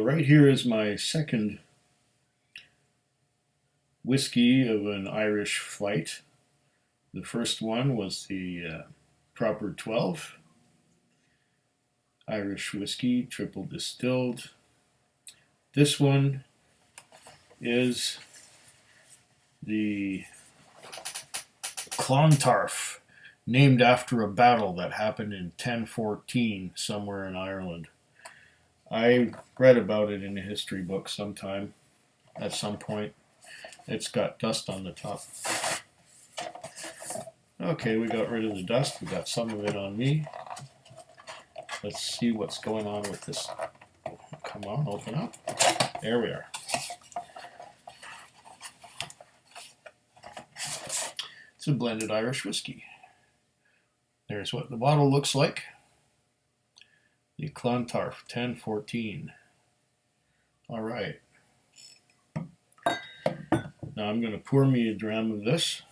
right here is my second whiskey of an Irish flight. The first one was the Proper 12 Irish whiskey, triple distilled. This one is the Clontarf, named after a battle that happened in 1014 somewhere in Ireland. I read about it in a history book sometime, at some point. It's got dust on the top. Okay, we got rid of the dust. We got some of it on me. Let's see what's going on with this. Come on, open up. There we are. It's a blended Irish whiskey. There's what the bottle looks like. The Clontarf 1014. All right. Now I'm going to pour me a dram of this.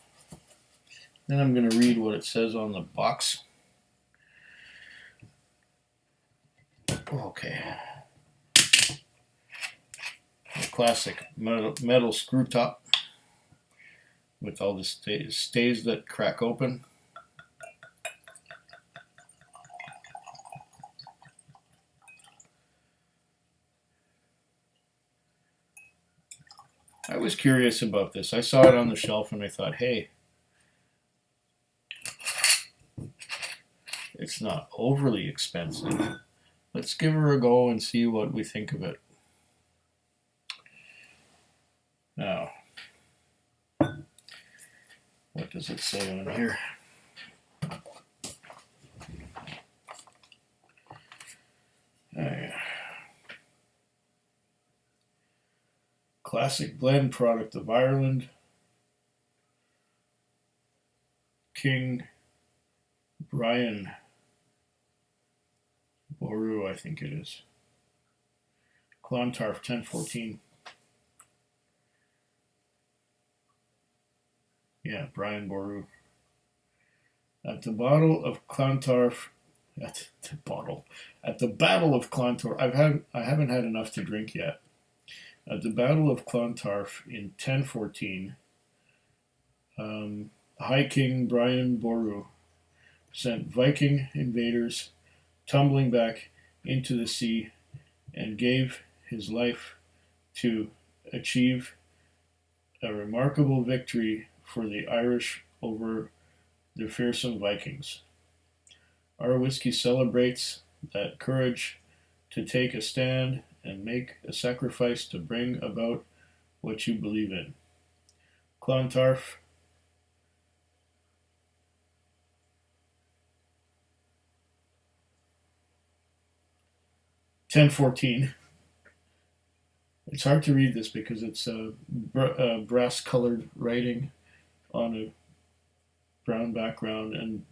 Then I'm going to read what it says on the box. Okay. A classic metal screw top with all the stays that crack open. I was curious about this. I saw it on the shelf and I thought, hey, it's not overly expensive. Let's give her a go and see what we think of it. Now, what does it say on here? Classic blend, product of Ireland. King Brian Boru, I think it is. Clontarf 1014. Yeah, Brian Boru. At the Battle of Clontarf, at the Battle of Clontarf, I haven't had enough to drink yet. At the Battle of Clontarf in 1014, High King Brian Boru sent Viking invaders tumbling back into the sea and gave his life to achieve a remarkable victory for the Irish over the fearsome Vikings. Our whiskey celebrates that courage to take a stand and make a sacrifice to bring about what you believe in. Clontarf, $10.14. It's hard to read this because it's brass-colored writing on a brown background, and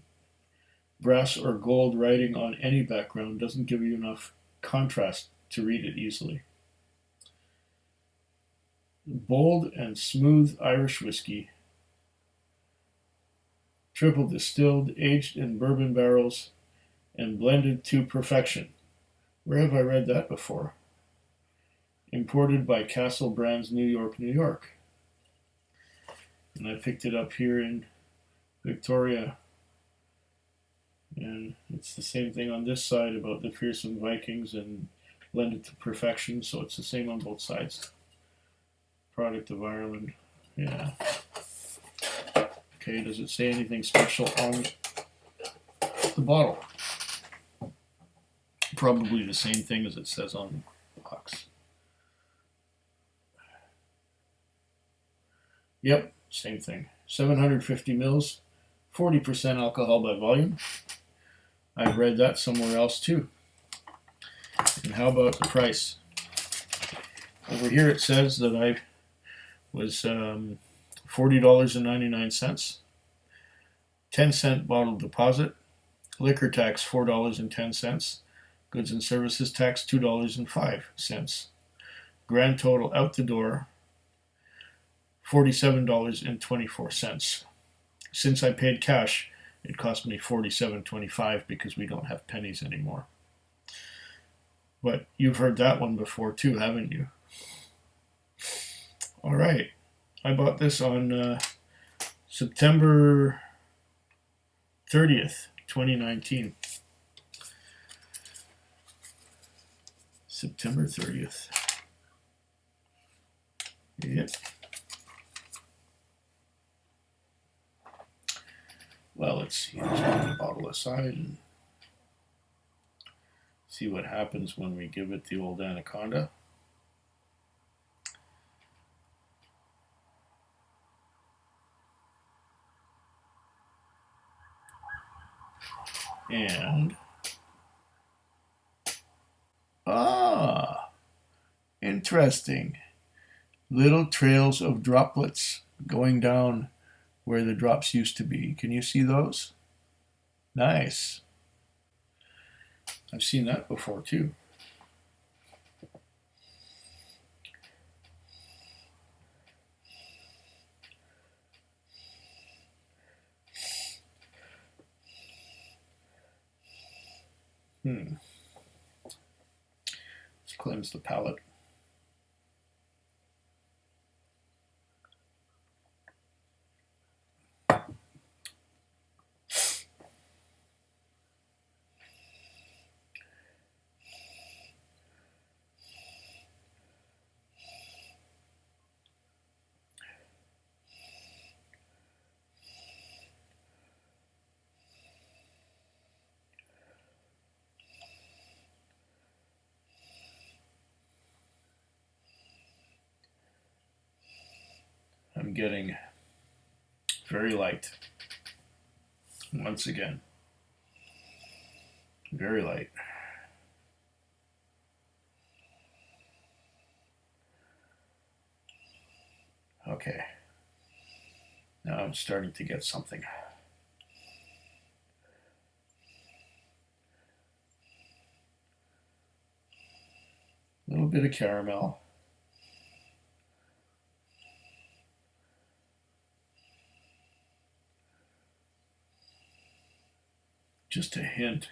brass or gold writing on any background doesn't give you enough contrast to read it easily. Bold and smooth Irish whiskey, triple distilled, aged in bourbon barrels, and blended to perfection. Where have I read that before? Imported by Castle Brands, New York, New York. And I picked it up here in Victoria. And it's the same thing on this side about the fearsome Vikings and blended to perfection, so it's the same on both sides. Product of Ireland. Yeah. Okay, does it say anything special on the bottle? Probably the same thing as it says on the box. Yep, same thing. 750 mils, 40% alcohol by volume. I've read that somewhere else too. And how about the price? Over here it says that I was $40.99, 10-cent bottle deposit, liquor tax $4.10, goods and services tax $2.05. Grand total out the door $47.24. Since I paid cash, it cost me $47.25 because we don't have pennies anymore. But you've heard that one before too, haven't you? All right. I bought this on September 30th, 2019. September 30th. Yep. Well, let's see. Let's put the bottle aside and see what happens when we give it the old anaconda. And interesting. Little trails of droplets going down where the drops used to be. Can you see those? Nice. I've seen that before too. Let's cleanse the palate. I'm getting very light. Once again, very light. Okay. Now I'm starting to get something. A little bit of caramel. Just a hint.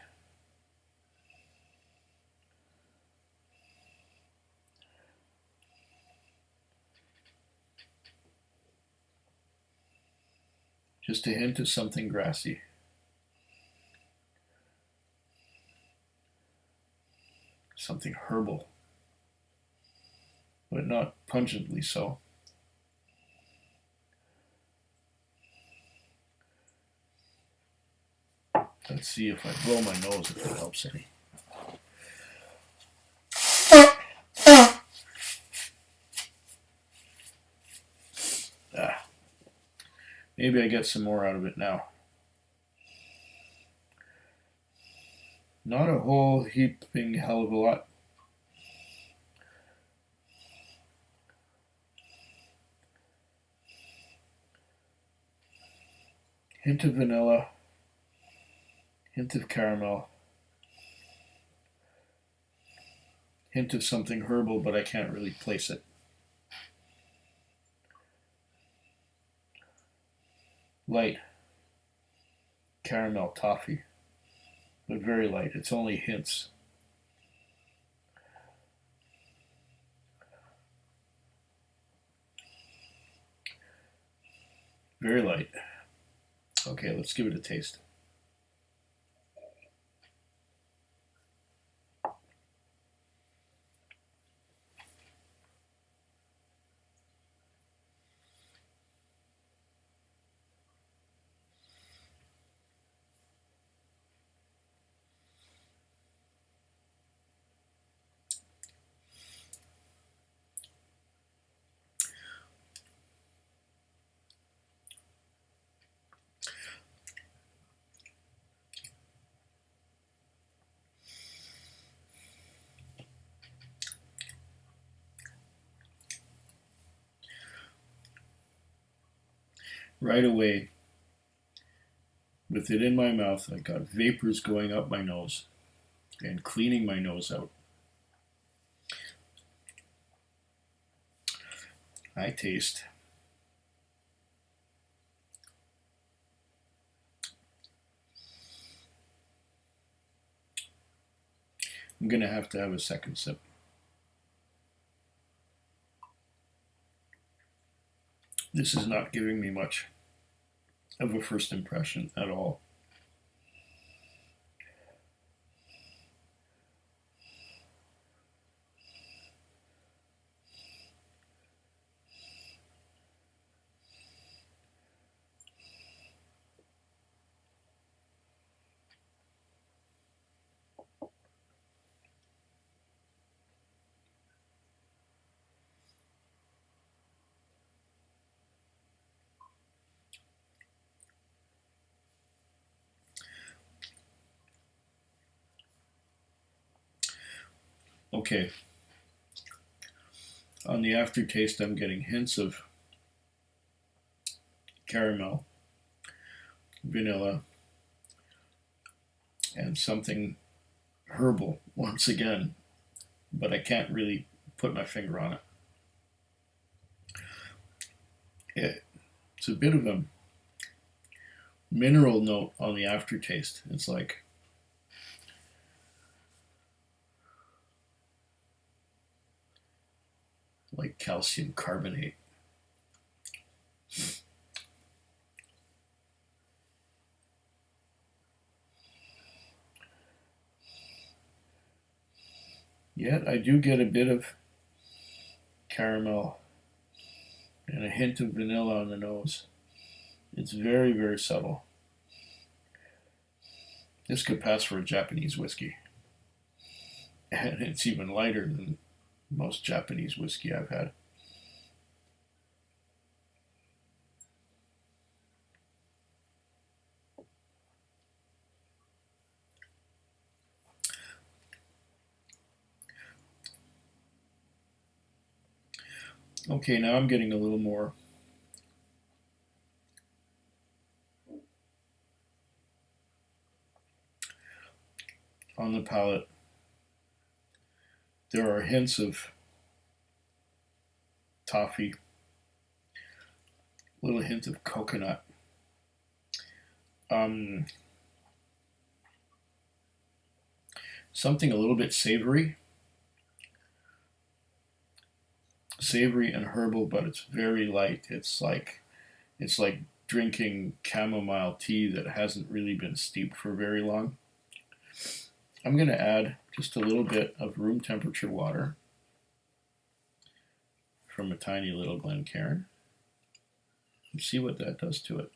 Just a hint of something grassy. Something herbal, but not pungently so. Let's see if I blow my nose, if it helps any. Maybe I get some more out of it now. Not a whole heaping hell of a lot. Hint of vanilla. Hint of caramel. Hint of something herbal, but I can't really place it. Light. Caramel toffee. But very light. It's only hints. Very light. Okay, let's give it a taste. Right away, with it in my mouth, I got vapors going up my nose and cleaning my nose out. I taste I'm going to have a second sip. This is not giving me much of a first impression at all. Okay, on the aftertaste, I'm getting hints of caramel, vanilla, and something herbal once again, but I can't really put my finger on it. It's a bit of a mineral note on the aftertaste. It's like calcium carbonate. Yet I do get a bit of caramel and a hint of vanilla on the nose. It's very, very subtle. This could pass for a Japanese whiskey. And it's even lighter than most Japanese whiskey I've had. Okay, now I'm getting a little more on the palate. There are hints of toffee, a little hint of coconut. Something a little bit savory and herbal, but it's very light. It's like drinking chamomile tea that hasn't really been steeped for very long. I'm going to add just a little bit of room temperature water from a tiny little Glencairn and see what that does to it.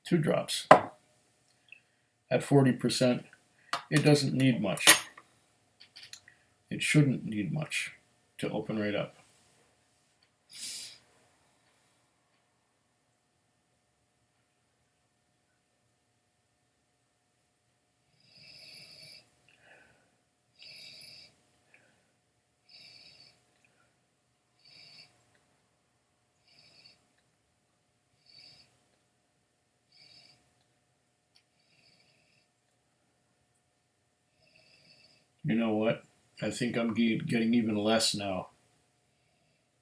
Two drops. At 40%, it doesn't need much. It shouldn't need much to open right up. You know what? I think I'm getting even less now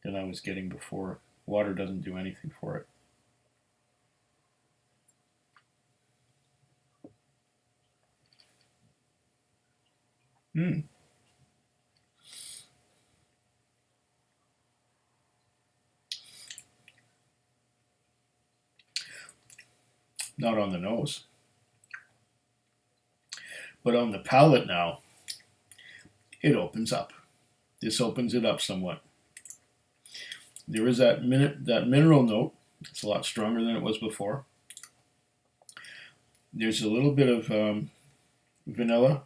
than I was getting before. Water doesn't do anything for it. Not on the nose. But on the palate now, it opens up. This opens it up somewhat. There is that mineral note. It's a lot stronger than it was before. There's a little bit of vanilla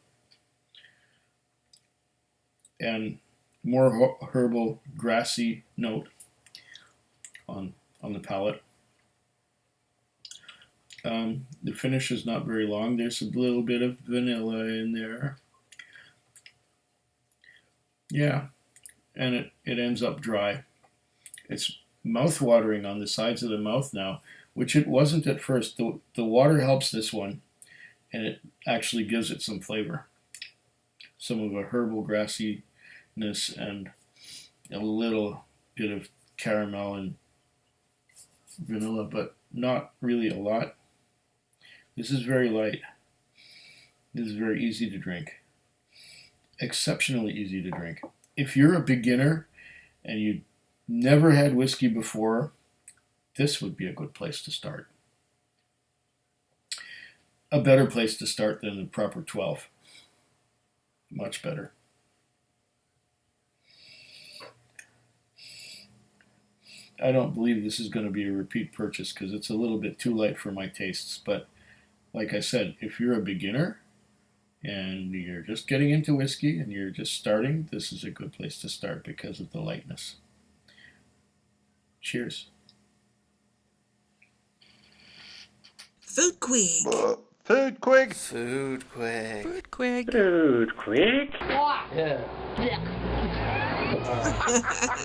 and more herbal, grassy note on the palate. The finish is not very long. There's a little bit of vanilla in there. Yeah, and it ends up dry. It's mouth-watering on the sides of the mouth now, which it wasn't at first. The water helps this one. and it actually gives it some flavor. Some of a herbal grassiness and a little bit of caramel and vanilla, but not really a lot. This is very light. This is very easy to drink. Exceptionally easy to drink. If you're a beginner and you never had whiskey before, this would be a good place to start. A better place to start than the proper 12. Much better. I don't believe this is going to be a repeat purchase because it's a little bit too light for my tastes. But like I said, if you're a beginner and you're just getting into whiskey and you're just starting, this is a good place to start because of the lightness. Cheers. Foodquig. Foodquig. Foodquig. Foodquig. Foodquig. Yeah.